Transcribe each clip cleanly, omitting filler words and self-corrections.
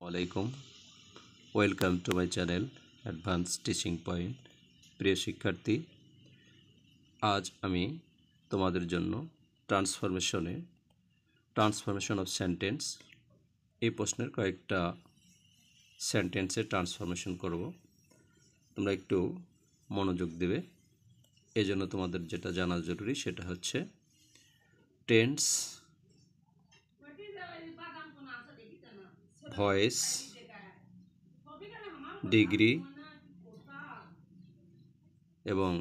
আলাইকুম, welcome to my channel advance teaching point. প্রিয় শিক্ষার্থী, আজ আমি তোমাদের জন্য ট্রান্সফরমেশন অফ সেন্টেন্স এই প্রশ্নের কয়েকটা সেন্টেন্সের ট্রান্সফরমেশন করব। তোমরা একটু মনোযোগ দেবে। এজন্য তোমাদের যেটা জানা জরুরি সেটা হচ্ছে টেন্স, ভয়েস, ডিগ্রি এবং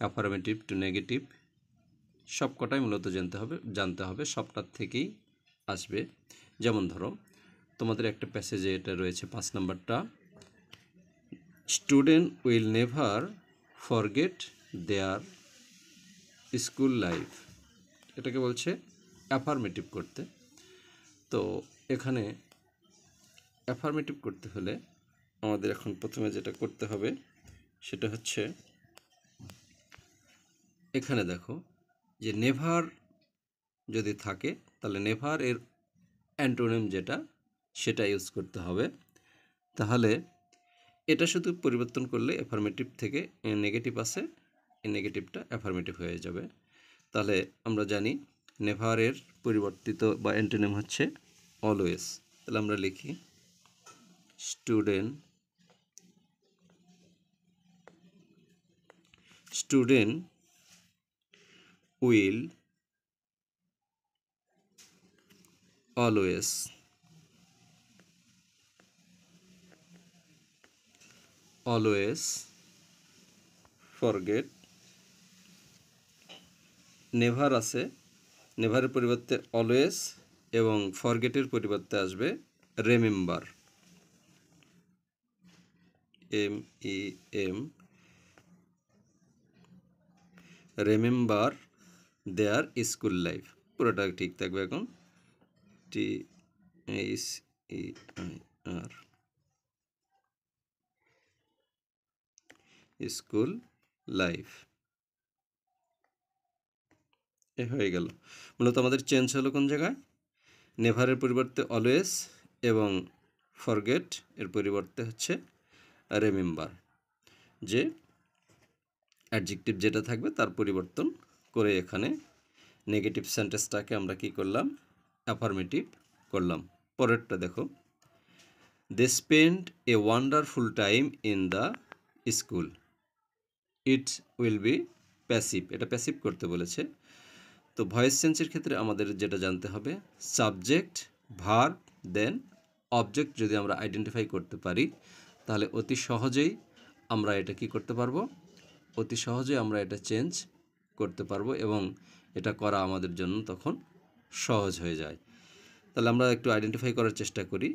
অ্যাফার্মেটিভ টু নেগেটিভ সবকটাই মূলত জানতে হবে সবটার থেকেই আসবে। যেমন ধরো, তোমাদের একটা প্যাসেজে এটা রয়েছে 5 নাম্বারটা, student will never forget their school life. এটাকে বলছে অ্যাফার্মেটিভ করতে। তো এখানে অ্যাফার্মেটিভ করতে হলে আমাদের এখন প্রথমে যেটা করতে হবে সেটা হচ্ছে, এখানে দেখো যে নেভার যদি থাকে তাহলে নেভার এর অ্যান্টোনিম যেটা সেটা ইউজ করতে হবে। তাহলে এটা শুধু পরিবর্তন করলে অ্যাফার্মেটিভ থেকে নেগেটিভ আসে, এই নেগেটিভটা অ্যাফার্মেটিভ হয়ে যাবে। তাহলে আমরা জানি নেভারের পরিবর্তিত বা অ্যান্টোনিম হচ্ছে অলওয়েজ। তাহলে আমরা লিখি student will always forget. Never আছে, নেভারের পরিবর্তে অলওয়েজ এবং ফরগেটের পরিবর্তে আসবে remember, MEM, remember their school life. পুরোটা ঠিক থাকবে এখন, TSER, স্কুল লাইফ। এ হয়ে গেল। মূলত আমাদের চেঞ্জ হলো কোন জায়গায়, নেভারের পরিবর্তে অলওয়েজ এবং ফরগেট এর পরিবর্তে হচ্ছে রিমেম্বার। যে অ্যাডজেক্টিভ যেটা থাকবে তার পরিবর্তন করে এখানে নেগেটিভ সেন্টেন্সটাকে আমরা কি করলাম, অ্যাফার্মেটিভ করলাম। পরেরটা দেখো, they spend a wonderful time in the school. It will be passive, এটা প্যাসিভ করতে বলেছে। তো ভয়েস চেঞ্জের ক্ষেত্রে আমাদের যেটা জানতে হবে, সাবজেক্ট, ভার্ব, দেন অবজেক্ট যদি আমরা আইডেন্টিফাই করতে পারি তাহলে অতি সহজেই আমরা এটা কি করতে পারবো, অতি সহজেই আমরা এটা চেঞ্জ করতে পারবো এবং এটা করা আমাদের জন্য তখন সহজ হয়ে যায়। তাহলে আমরা একটু আইডেন্টিফাই করার চেষ্টা করি।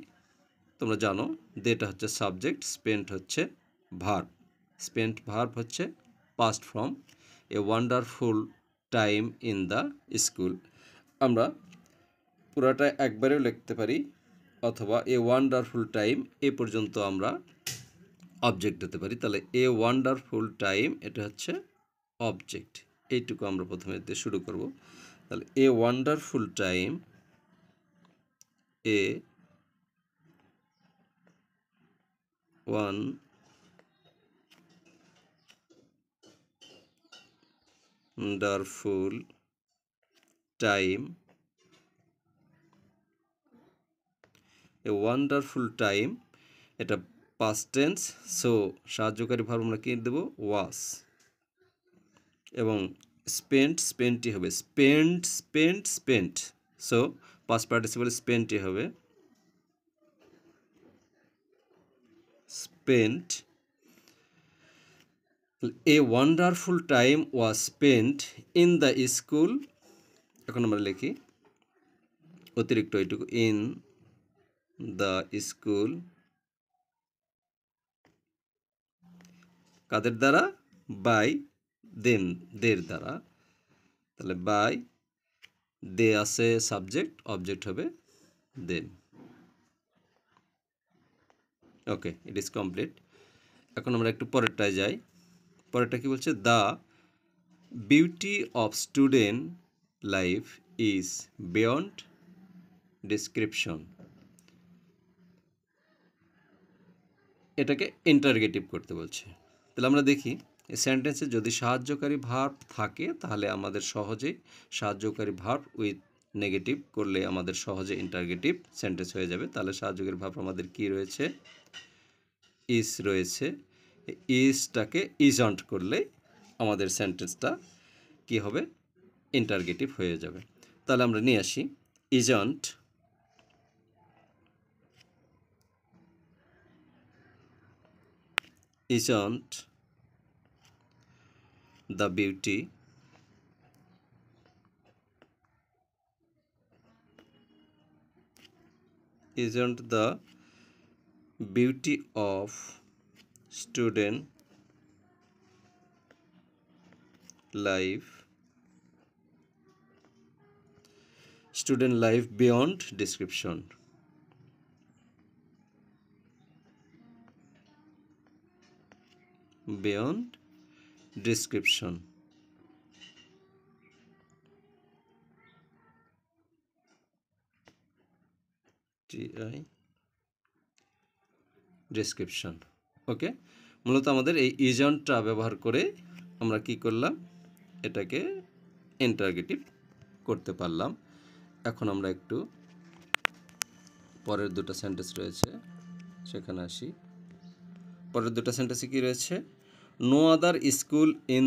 তোমরা জানো দেটা হচ্ছে সাবজেক্ট, স্পেন্ট হচ্ছে ভার্ব। স্পেন্ট ভার্ব হচ্ছে past form, A wonderful time in the school. আমরা পুরাটা একবারেও লিখতে পারি অথবা এ ওয়ান্ডারফুল টাইম এ পর্যন্ত আমরা অবজেক্ট দিতে পারি। তাহলে এ ওয়ান্ডারফুল টাইম এটা হচ্ছে অবজেক্ট, এইটুকু আমরা প্রথমে দিয়ে শুরু করব। তাহলে এ ওয়ান্ডারফুল টাইম, এ ওয়ান্ডারফুল টাইম, এ ওয়ান্ডারফুল টাইম এটা পাস্ট টেন্স, সো সাহায্যকারী ভার্ব আমরা কি দেব, ওয়াস। এবং স্পেন্টই হবে স্পেন্ট, সো পাস্ট পার্টিসিপল স্পেন্টই হবে spent. A wonderful time was spent in the school. এখন আমরা লিখি অতিরিক্ত এইটুকু, ইন দ্য স্কুল। কাদের দ্বারা, বাই দেম, দের দ্বারা। তাহলে বাই, দে আছে সাবজেক্ট, অবজেক্ট হবে them. Okay, it is complete. এখন আমরা একটু পরেরটায় যাই। পরেরটা কি বলছে, the beauty of student life is beyond description. এটাকে ইন্টারগেটিভ করতে বলছে। তাহলে আমরা দেখি এই সেন্টেন্সে যদি সাহায্যকারী ভার্ব থাকে তাহলে আমাদের সহজেই সাহায্যকারী ভার্ব উইথ নেগেটিভ করলে আমাদের সহজে ইন্টারগেটিভ সেন্টেন্স হয়ে যাবে। তাহলে সাহায্যকারী ভার্ব আমাদের কি রয়েছে? ইজ রয়েছে। ইজটাকে ইজন্ট করলে আমাদের সেন্টেন্সটা কি হবে? ইন্টারগেটিভ হয়ে যাবে। তাহলে আমরা নিয়ে আসি isn't the beauty isn't the beauty of student life beyond description. Beyond description. Description. Okay, মূলত আমাদের এই ইজন্টটা ব্যবহার করে আমরা কি করলাম? এটাকে ইন্টারগেটিভ করতে পারলাম। এখন আমরা একটু পরের দুটো সেন্টেন্স রয়েছে সেখানে আসি। পরের দুটো সেন্টেন্সে কি রয়েছে? No other school in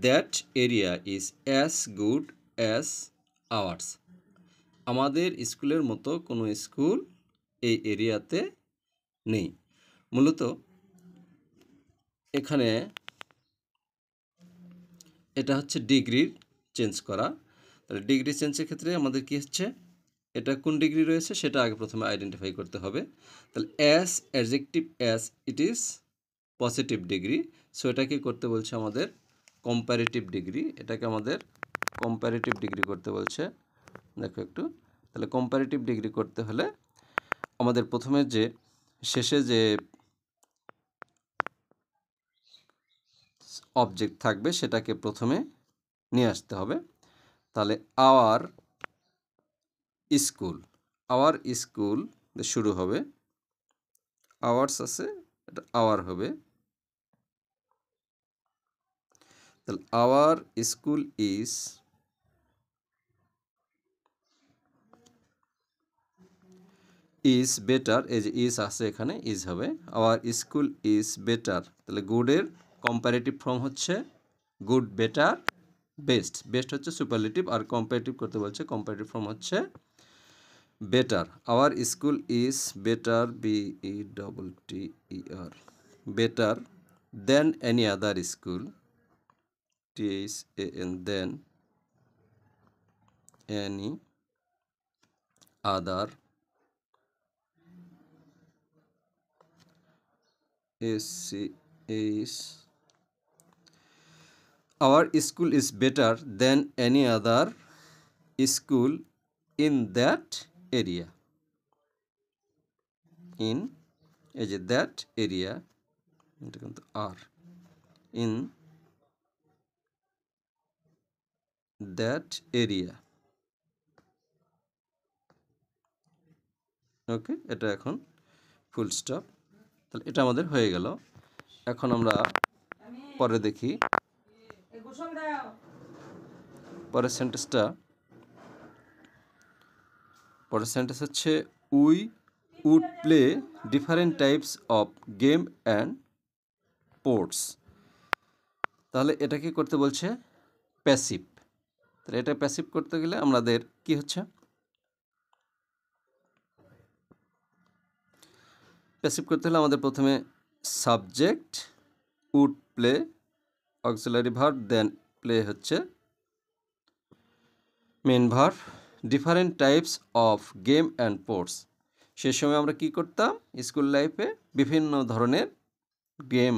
that area is as good as ours. আমাদের স্কুলের মতো কোনো স্কুল এই এরিয়াতে নেই। মূলত এখানে এটা হচ্ছে ডিগ্রির চেঞ্জ করা। তাহলে ডিগ্রি চেঞ্জের ক্ষেত্রে আমাদের কি হচ্ছে? এটা কোন ডিগ্রি রয়েছে সেটা আগে প্রথমে আইডেন্টিফাই করতে হবে। তাহলে as adjective as it is positive degree, so এটাকে করতে বলছে আমাদের কম্প্যারেটিভ ডিগ্রি। এটাকে আমাদের কম্প্যারেটিভ ডিগ্রি করতে বলছে। দেখো একটু, তাহলে কম্প্যারেটিভ ডিগ্রি করতে হলে আমাদের প্রথমে যে শেষে যে অবজেক্ট থাকবে সেটাকে প্রথমে নিয়ে আসতে হবে। তাহলে আওয়ার স্কুল শুরু হবে, আওয়ার্স আছে, এটা আওয়ার হবে। তাহলে আওয়ার স্কুল ইজ বেটার, এই যে ইজ আছে এখানে ইজ হবে। আওয়ার স্কুল ইজ বেটার, তাহলে গুডের কম্পারেটিভ ফর্ম হচ্ছে গুড, বেটার, বেস্ট। বেস্ট হচ্ছে সুপারলেটিভ, আর কম্পারেটিভ করতে বলছে কম্পারেটিভ ফর্ম হচ্ছে better. Our school is better, BETTER, better than any other school, THAN, than any other, SCH. Our school is better than any other school in that area. In এই যে that area, এটা কিন্তু আর, in that area. ওকে, এটা এখন full stop. তাহলে এটা আমাদের হয়ে গেল। এখন আমরা পরে দেখি পরের সেন্টেন্স হচ্ছে we would play different types of game and sports. তাহলে এটাকে করতে বলছে প্যাসিভ। তাহলে এটা প্যাসিভ করতে গেলে আমাদের কি হচ্ছে? প্যাসিভ করতে হলে আমাদের প্রথমে subject would play, auxiliary verb, then play হচ্ছে main verb, different types of game and sports. সে সময় আমরা কি করতাম? স্কুল লাইফে বিভিন্ন ধরনের গেম,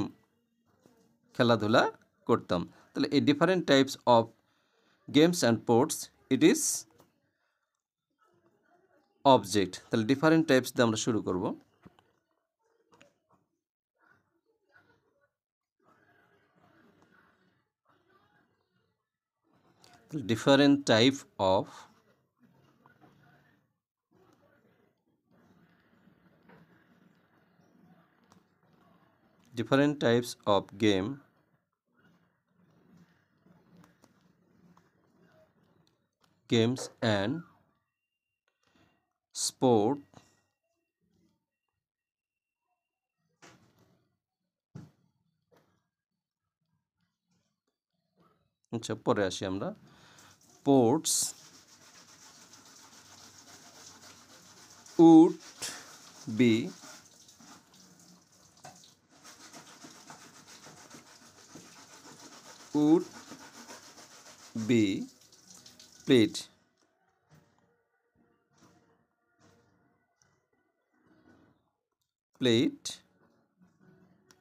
খেলাধুলা করতাম। তাহলে এই different types of games and sports it is object. তাহলে ডিফারেন্ট টাইপস দিয়ে আমরা শুরু করব। different type of different types of games and sport আচ্ছা পরে আসি আমরা sports would be played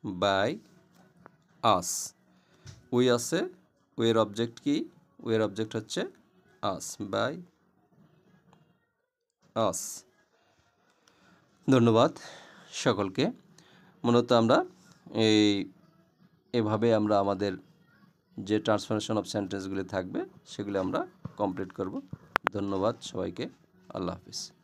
by us we আছে we এর অবজেক্ট কি we এর অবজেক্ট হচ্ছে us by us ধন্যবাদ সকলকে মূলত আমরা এভাবে আমরা আমাদের যে ট্রান্সফরমেশন অফ সেন্টেন্সগুলি থাকবে সেগুলি আমরা কমপ্লিট করব ধন্যবাদ সবাইকে আল্লাহ হাফিজ